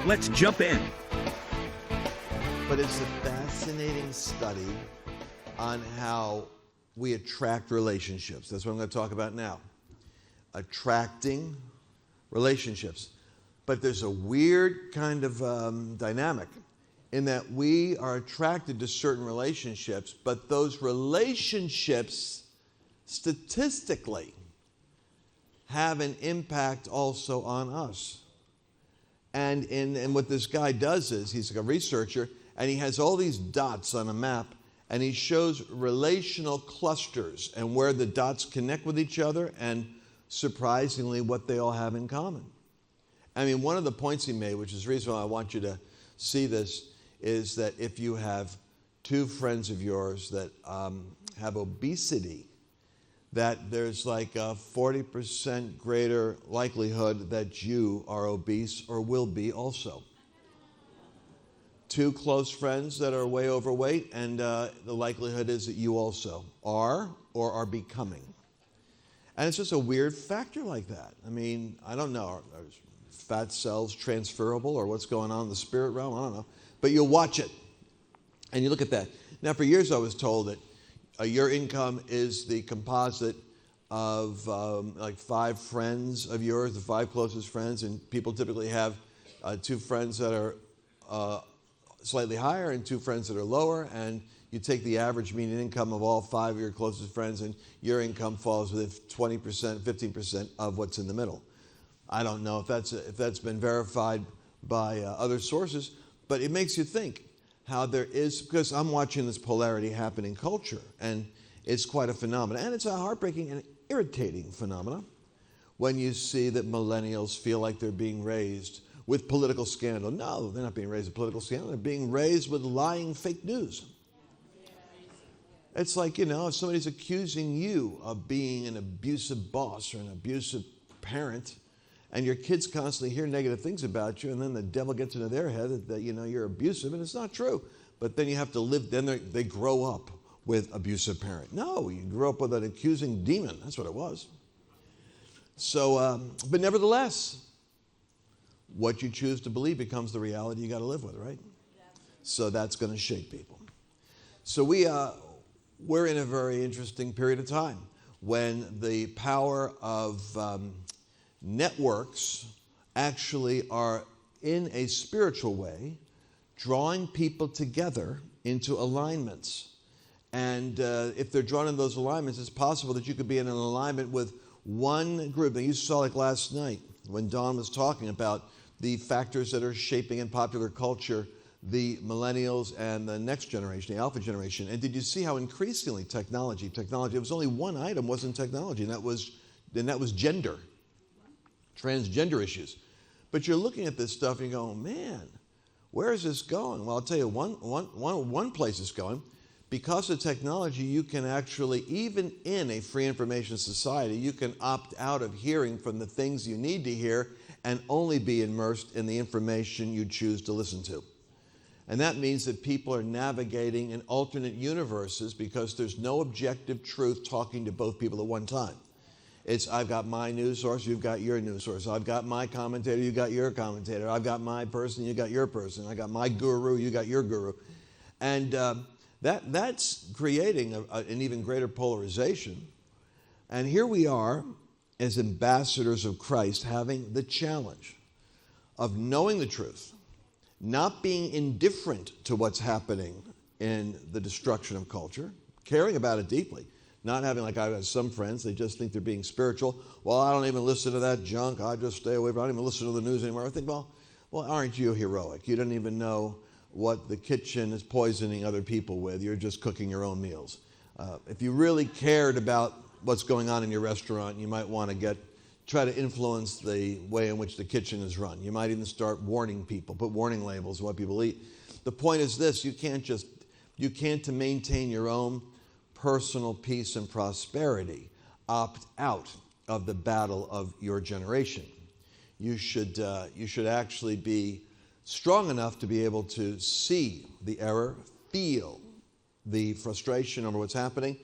Let's jump in. But it's a fascinating study on how we attract relationships. That's what I'm going to talk about now. Attracting relationships. But there's a weird kind of dynamic in that we are attracted to certain relationships, but those relationships statistically have an impact also on us. And what this guy does is, he's a researcher, and he has all these dots on a map, and he shows relational clusters and where the dots connect with each other, and surprisingly, what they all have in common. I mean, one of the points he made, which is the reason why I want you to see this, is that if you have two friends of yours that have obesity, that there's like a 40% greater likelihood that you are obese or will be also. Two close friends that are way overweight, and the likelihood is that you also are or are becoming. And it's just a weird factor like that. I mean, I don't know. Are fat cells transferable, or what's going on in the spirit realm? I don't know. But you'll watch it, and you look at that. Now, for years I was told that your income is the composite of like 5 friends of yours, the 5 closest friends, and people typically have 2 friends that are slightly higher and 2 friends that are lower, and you take the average median income of all 5 of your closest friends, and your income falls within 20%, 15% of what's in the middle. I don't know if that's been verified by other sources, but it makes you think how there is, because I'm watching this polarity happen in culture, and it's quite a phenomenon. And it's a heartbreaking and irritating phenomenon when you see that millennials feel like they're being raised with political scandal. No, they're not being raised with political scandal. They're being raised with lying fake news. It's like, if somebody's accusing you of being an abusive boss or an abusive parent, and your kids constantly hear negative things about you, and then the devil gets into their head that you're abusive, and it's not true. But then you have to live, then they grow up with abusive parent. No, you grew up with an accusing demon. That's what it was. So, but nevertheless, what you choose to believe becomes the reality you got to live with, right? So that's going to shape people. So we're in a very interesting period of time when the power of networks actually are, in a spiritual way, drawing people together into alignments. And if they're drawn in those alignments, it's possible that you could be in an alignment with one group. Now, you saw like last night when Don was talking about the factors that are shaping in popular culture the millennials and the next generation, the alpha generation. And did you see how increasingly technology, it was only one item wasn't technology, and that was gender. Transgender issues. But you're looking at this stuff and you go, man, where is this going? Well, I'll tell you one place it's going. Because of technology, you can actually, even in a free information society, you can opt out of hearing from the things you need to hear and only be immersed in the information you choose to listen to. And that means that people are navigating in alternate universes because there's no objective truth talking to both people at one time. It's, I've got my news source, you've got your news source. I've got my commentator, you got your commentator. I've got my person, you got your person. I got my guru, you got your guru. And that's creating an even greater polarization. And here we are as ambassadors of Christ having the challenge of knowing the truth, not being indifferent to what's happening in the destruction of culture, caring about it deeply. Not having, like I've had some friends, they just think they're being spiritual. Well, I don't even listen to that junk. I just stay away from it. I don't even listen to the news anymore. I think, well, aren't you heroic? You don't even know what the kitchen is poisoning other people with. You're just cooking your own meals. If you really cared about what's going on in your restaurant, you might want to try to influence the way in which the kitchen is run. You might even start warning people, put warning labels on what people eat. The point is this, you can't to maintain your own personal peace and prosperity, opt out of the battle of your generation. You should actually be strong enough to be able to see the error, feel the frustration over what's happening,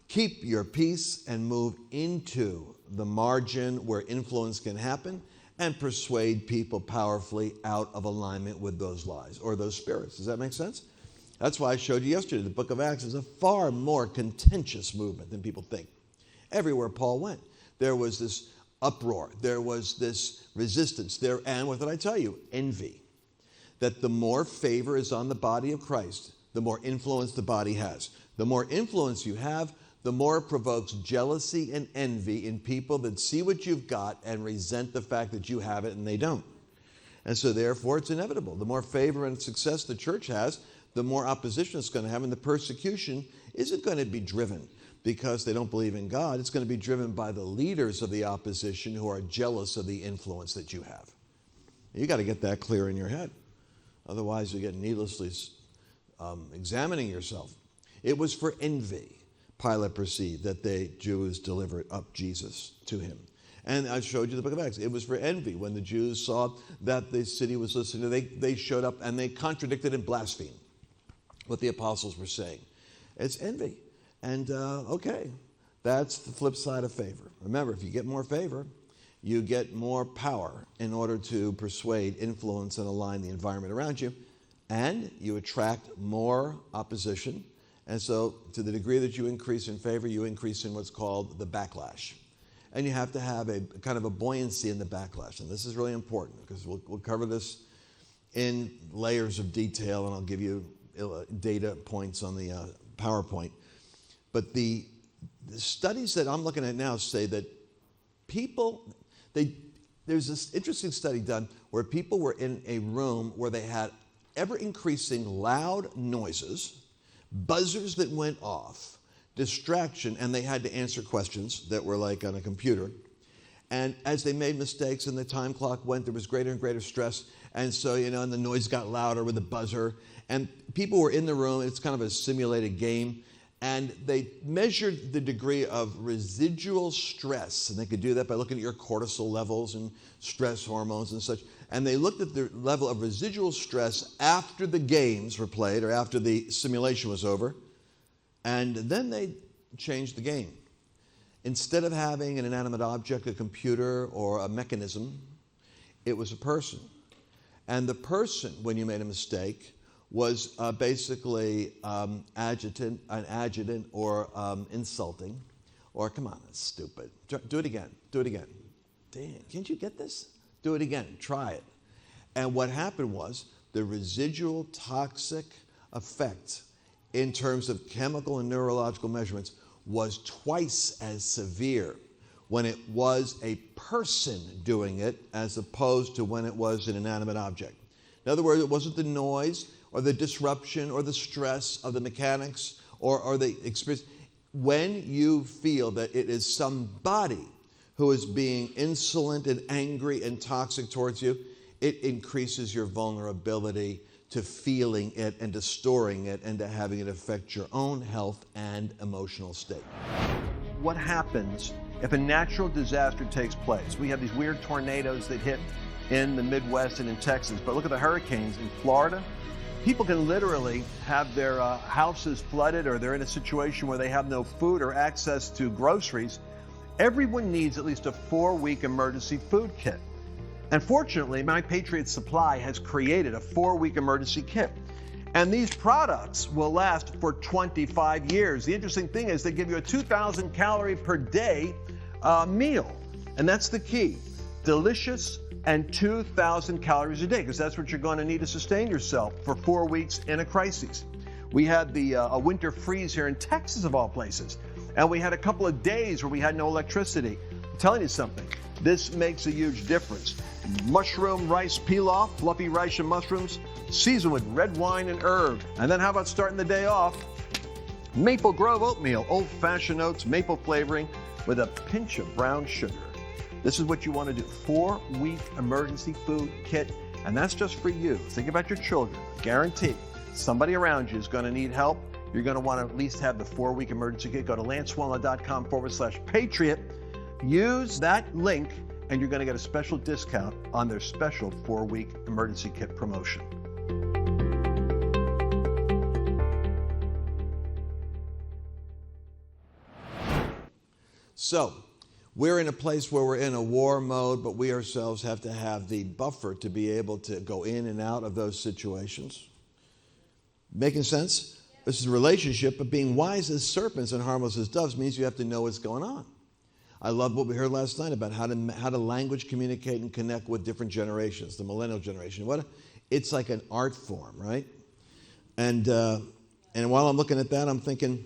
keep your peace and move into the margin where influence can happen, and persuade people powerfully out of alignment with those lies or those spirits. Does that make sense? That's why I showed you yesterday the book of Acts is a far more contentious movement than people think. Everywhere Paul went, there was this uproar, there was this resistance, and what did I tell you? Envy. That the more favor is on the body of Christ, the more influence the body has. The more influence you have, the more it provokes jealousy and envy in people that see what you've got and resent the fact that you have it and they don't. And so therefore it's inevitable. The more favor and success the church has, the more opposition it's going to have, and the persecution isn't going to be driven because they don't believe in God. It's going to be driven by the leaders of the opposition who are jealous of the influence that you have. You got to get that clear in your head. Otherwise you get needlessly examining yourself. It was for envy Pilate perceived that the Jews delivered up Jesus to him. And I showed you the book of Acts. It was for envy. When the Jews saw that the city was listening to them, they showed up and they contradicted and blasphemed what the apostles were saying. It's envy. And okay, that's the flip side of favor. Remember, if you get more favor, you get more power in order to persuade, influence, and align the environment around you. And you attract more opposition. And so to the degree that you increase in favor, you increase in what's called the backlash. And you have to have a kind of a buoyancy in the backlash. And this is really important because we'll cover this in layers of detail, and I'll give you data points on the PowerPoint. But the studies that I'm looking at now say that people, there's this interesting study done where people were in a room where they had ever-increasing loud noises, buzzers that went off, distraction, and they had to answer questions that were like on a computer. And as they made mistakes and the time clock went, there was greater and greater stress. And so, and the noise got louder with the buzzer. And people were in the room. It's kind of a simulated game. And they measured the degree of residual stress. And they could do that by looking at your cortisol levels and stress hormones and such. And they looked at the level of residual stress after the games were played or after the simulation was over. And then they changed the game. Instead of having an inanimate object, a computer or a mechanism, it was a person. And the person, when you made a mistake, was basically an adjutant or insulting. Or, come on, that's stupid. Do it again. Do it again. Damn, can't you get this? Do it again. Try it. And what happened was the residual toxic effect in terms of chemical and neurological measurements was twice as severe when it was a person doing it as opposed to when it was an inanimate object. In other words, it wasn't the noise or the disruption or the stress of the mechanics or the experience. When you feel that it is somebody who is being insolent and angry and toxic towards you, it increases your vulnerability to feeling it and to storing it and to having it affect your own health and emotional state. What happens if a natural disaster takes place? We have these weird tornadoes that hit in the Midwest and in Texas, but look at the hurricanes in Florida. People can literally have their houses flooded, or they're in a situation where they have no food or access to groceries. Everyone needs at least a 4-week emergency food kit. And fortunately, My Patriot Supply has created a 4-week emergency kit. And these products will last for 25 years. The interesting thing is they give you a 2,000 calorie per day meal. And that's the key. Delicious and 2,000 calories a day, because that's what you're going to need to sustain yourself for 4 weeks in a crisis. We had a winter freeze here in Texas, of all places. And we had a couple of days where we had no electricity. I'm telling you something, this makes a huge difference. Mushroom rice pilaf, fluffy rice and mushrooms, seasoned with red wine and herb. And then how about starting the day off? Maple Grove oatmeal, old-fashioned oats, maple flavoring with a pinch of brown sugar. This is what you want to do. 4-week emergency food kit, and that's just for you. Think about your children. Guaranteed, somebody around you is going to need help. You're going to want to at least have the 4-week emergency kit. Go to lancewallnau.com/Patriot. Use that link, and you're going to get a special discount on their special 4-week emergency kit promotion. So, we're in a place where we're in a war mode, but we ourselves have to have the buffer to be able to go in and out of those situations. Making sense? This is a relationship, but being wise as serpents and harmless as doves means you have to know what's going on. I love what we heard last night about how to language communicate and connect with different generations, the millennial generation. It's like an art form, right? And while I'm looking at that, I'm thinking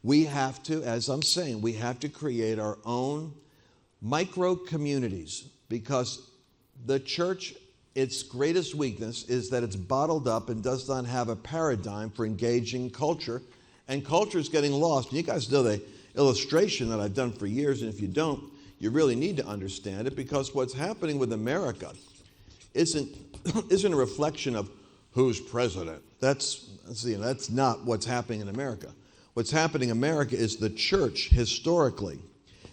we have to, as I'm saying, we have to create our own micro communities, because the church, its greatest weakness is that it's bottled up and does not have a paradigm for engaging culture, and culture is getting lost. And you guys know the illustration that I've done for years, and if you don't, you really need to understand it, because what's happening with America isn't a reflection of who's president. That's not what's happening in America. What's happening in America is the church historically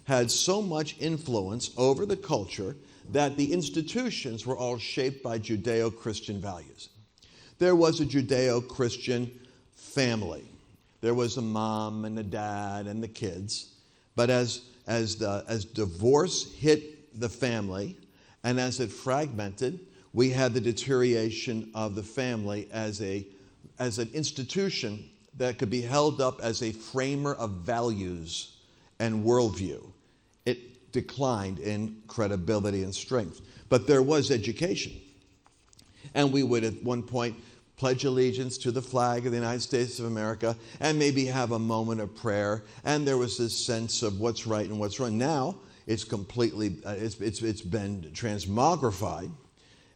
had so much influence over the culture that the institutions were all shaped by Judeo-Christian values. There was a Judeo-Christian family. There was a mom and a dad and the kids. But as divorce hit the family and as it fragmented, we had the deterioration of the family as an institution that could be held up as a framer of values and worldview. It declined in credibility and strength. But there was education. And we would at one point pledge allegiance to the flag of the United States of America and maybe have a moment of prayer. And there was this sense of what's right and what's wrong. Now it's completely, it's been transmogrified.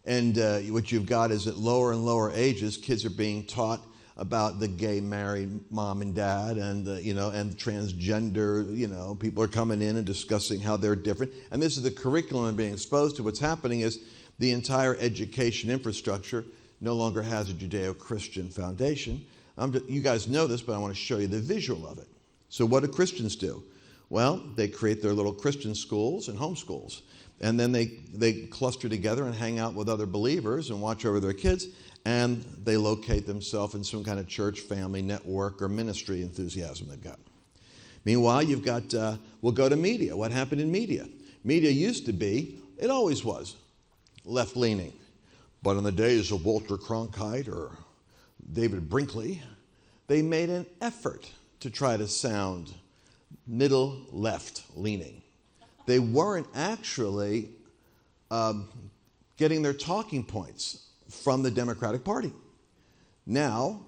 And what you've got is at lower and lower ages, kids are being taught about the gay married mom and dad, and and transgender, people are coming in and discussing how they're different. And this is the curriculum being exposed to. What's happening is the entire education infrastructure no longer has a Judeo-Christian foundation. You guys know this, but I want to show you the visual of it. So what do Christians do? Well, they create their little Christian schools and homeschools. And then they cluster together and hang out with other believers and watch over their kids. And they locate themselves in some kind of church, family, network, or ministry enthusiasm they've got. Meanwhile, you've got, we'll go to media. What happened in media? Media used to be, it always was, left-leaning. But in the days of Walter Cronkite or David Brinkley, they made an effort to try to sound middle left-leaning. They weren't actually getting their talking points from the Democratic Party. Now,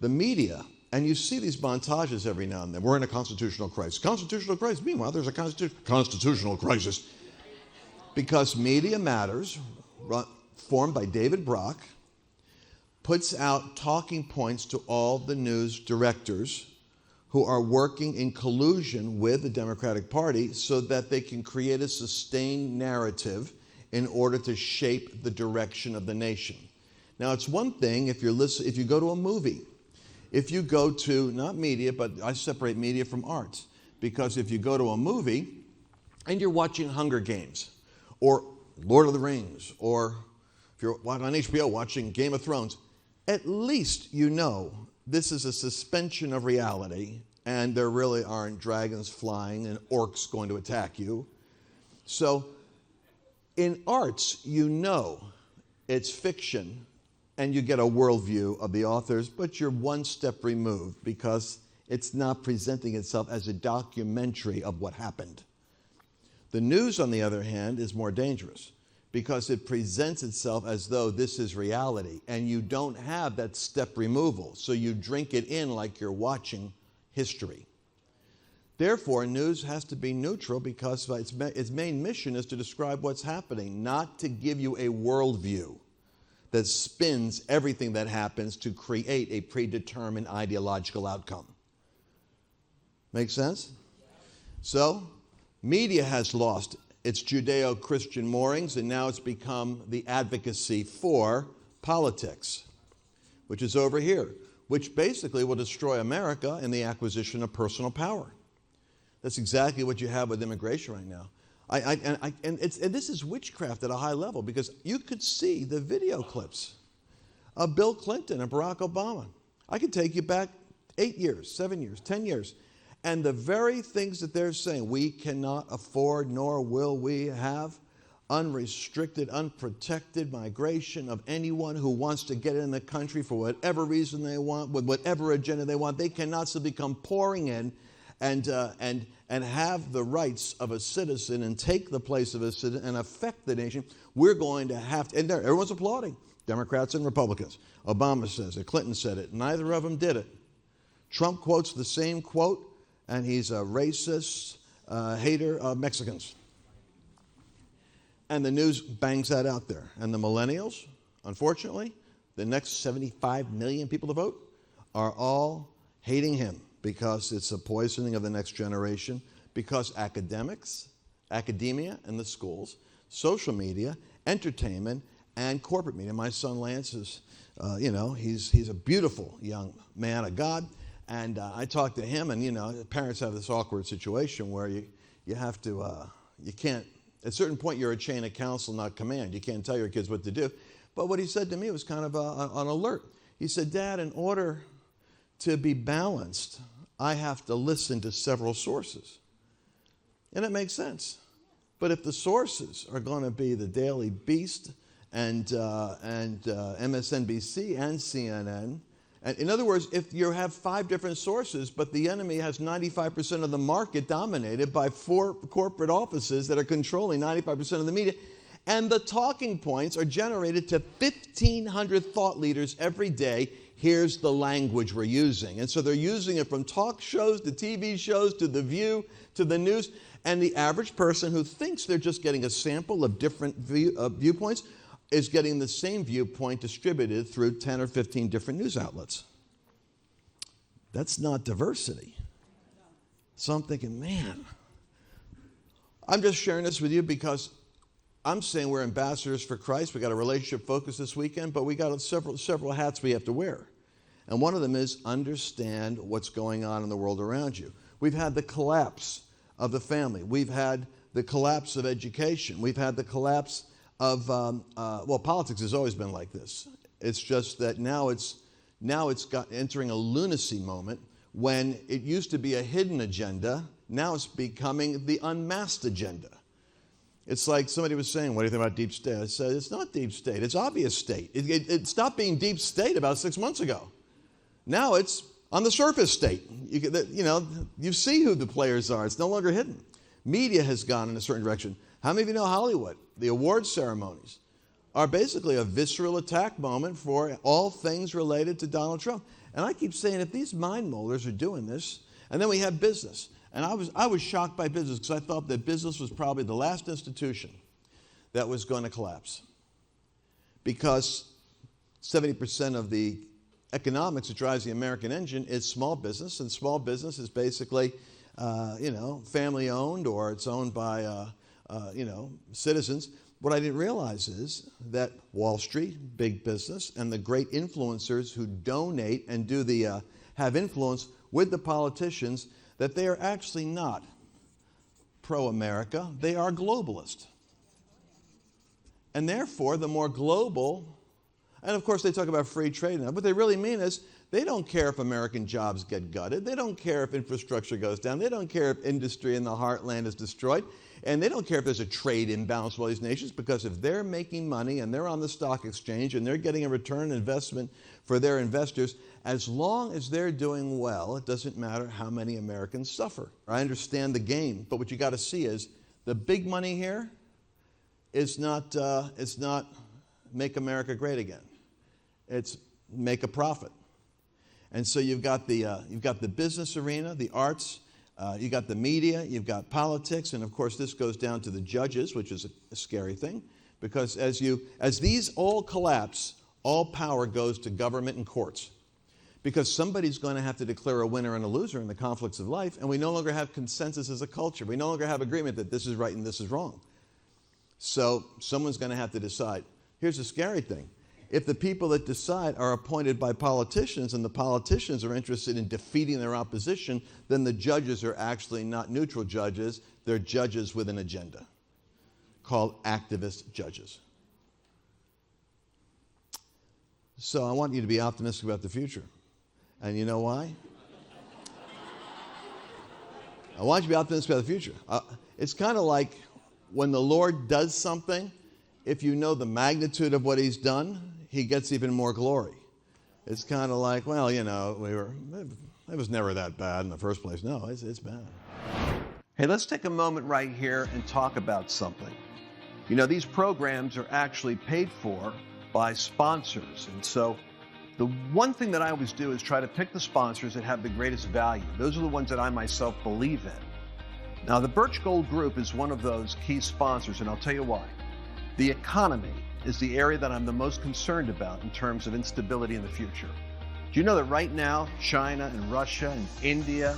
the media, and you see these montages every now and then. We're in a constitutional crisis. Constitutional crisis. Meanwhile, there's a constitutional crisis. Because Media Matters, formed by David Brock, puts out talking points to all the news directors who are working in collusion with the Democratic Party so that they can create a sustained narrative in order to shape the direction of the nation. Now, it's one thing if you go to a movie. If you go to, not media, but I separate media from arts, because if you go to a movie and you're watching Hunger Games or Lord of the Rings, or if you're on HBO watching Game of Thrones, at least you know this is a suspension of reality and there really aren't dragons flying and orcs going to attack you. So in arts, you know it's fiction and you get a worldview of the authors, but you're one step removed because it's not presenting itself as a documentary of what happened. The news, on the other hand, is more dangerous because it presents itself as though this is reality, and you don't have that step removal, so you drink it in like you're watching history. Therefore, news has to be neutral because its main mission is to describe what's happening, not to give you a worldview that spins everything that happens to create a predetermined ideological outcome. Make sense? So, media has lost its Judeo-Christian moorings, and now it's become the advocacy for politics, which is over here, which basically will destroy America in the acquisition of personal power. That's exactly what you have with immigration right now. And this is witchcraft at a high level, because you could see the video clips of Bill Clinton and Barack Obama. I could take you back 8 years, 7 years, 10 years. And the very things that they're saying, we cannot afford, nor will we have unrestricted, unprotected migration of anyone who wants to get in the country for whatever reason they want, with whatever agenda they want. They cannot simply come pouring in and have the rights of a citizen and take the place of a citizen and affect the nation. We're going to have to, and everyone's applauding, Democrats and Republicans. Obama says it, Clinton said it, neither of them did it. Trump quotes the same quote, and he's a racist hater of Mexicans. And the news bangs that out there. And the millennials, unfortunately, the next 75 million people to vote, are all hating him because it's a poisoning of the next generation, because academia and the schools, social media, entertainment, and corporate media. My son Lance is, he's a beautiful young man of God. And I talked to him, and, parents have this awkward situation where you have to, you can't, at a certain point, you're a chain of counsel, not command. You can't tell your kids what to do. But what he said to me was kind of an alert. He said, Dad, in order to be balanced, I have to listen to several sources. And it makes sense. But if the sources are going to be the Daily Beast and MSNBC and CNN, and in other words, if you have 5 different sources, but the enemy has 95% of the market dominated by 4 corporate offices that are controlling 95% of the media, and the talking points are generated to 1,500 thought leaders every day, here's the language we're using. And so they're using it from talk shows to TV shows to The View to the news. And the average person who thinks they're just getting a sample of different viewpoints is getting the same viewpoint distributed through 10 or 15 different news outlets. That's not diversity. So I'm thinking, man, I'm just sharing this with you because I'm saying we're ambassadors for Christ. We got a relationship focus this weekend, but we got several hats we have to wear. And one of them is understand what's going on in the world around you. We've had the collapse of the family. We've had the collapse of education. We've had the collapse of, politics has always been like this. It's just that now it's entering a lunacy moment when it used to be a hidden agenda. Now it's becoming the unmasked agenda. It's like somebody was saying, what do you think about deep state? I said, it's not deep state. It's obvious state. It stopped being deep state about 6 months ago. Now it's on the surface state. You see who the players are. It's no longer hidden. Media has gone in a certain direction. How many of you know Hollywood? The award ceremonies are basically a visceral attack moment for all things related to Donald Trump. And I keep saying, if these mind molders are doing this, and then we have business. And I was shocked by business because I thought that business was probably the last institution that was going to collapse. Because 70% of the economics that drives the American engine is small business, and small business is basically, family owned, or it's owned by, citizens. What I didn't realize is that Wall Street, big business, and the great influencers who donate and have influence with the politicians, that they are actually not pro-America. They are globalist. And therefore, the more global, and of course they talk about free trade now, what they really mean is they don't care if American jobs get gutted. They don't care if infrastructure goes down. They don't care if industry in the heartland is destroyed. And they don't care if there's a trade imbalance with all these nations, because if they're making money and they're on the stock exchange and they're getting a return investment for their investors, as long as they're doing well, it doesn't matter how many Americans suffer. I understand the game, but what you got to see is the big money here is not make America great again. It's make a profit. And so you've got the business arena, the arts, you've got the media, you've got politics, and of course this goes down to the judges, which is a scary thing, because as these all collapse, all power goes to government and courts. Because somebody's going to have to declare a winner and a loser in the conflicts of life, and we no longer have consensus as a culture. We no longer have agreement that this is right and this is wrong. So someone's going to have to decide. Here's the scary thing. If the people that decide are appointed by politicians, and the politicians are interested in defeating their opposition, then the judges are actually not neutral judges. They're judges with an agenda called activist judges. So I want you to be optimistic about the future. And you know why? I want you to be optimistic about the future. It's kind of like when the Lord does something, if you know the magnitude of what he's done, he gets even more glory. It's kind of like, well, you know, it was never that bad in the first place. No, it's bad. Hey, let's take a moment right here and talk about something. You know, these programs are actually paid for by sponsors. And so the one thing that I always do is try to pick the sponsors that have the greatest value. Those are the ones that I myself believe in. Now, the Birch Gold Group is one of those key sponsors, and I'll tell you why. The economy is the area that I'm the most concerned about in terms of instability in the future. Do you know that right now, China and Russia and India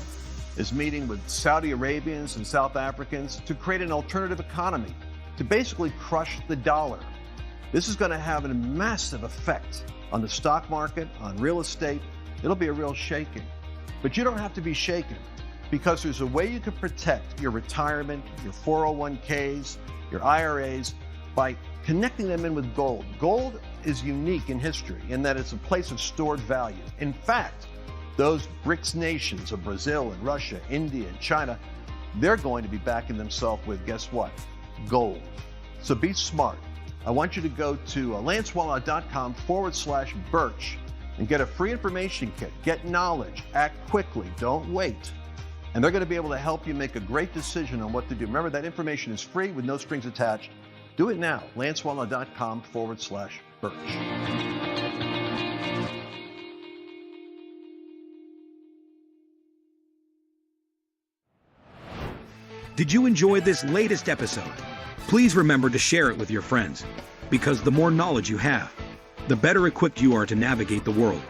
is meeting with Saudi Arabians and South Africans to create an alternative economy, to basically crush the dollar? This is going to have a massive effect on the stock market, on real estate. It'll be a real shaking. But you don't have to be shaken, because there's a way you can protect your retirement, your 401ks, your IRAs, by connecting them in with gold. Gold is unique in history in that it's a place of stored value. In fact, those BRICS nations of Brazil and Russia, India and China, they're going to be backing themselves with, guess what? Gold. So be smart. I want you to go to lancewallnau.com/Birch and get a free information kit. Get knowledge. Act quickly. Don't wait. And they're going to be able to help you make a great decision on what to do. Remember, that information is free with no strings attached. Do it now. lancewallnau.com/Birch. Did you enjoy this latest episode? Please remember to share it with your friends, because the more knowledge you have, the better equipped you are to navigate the world.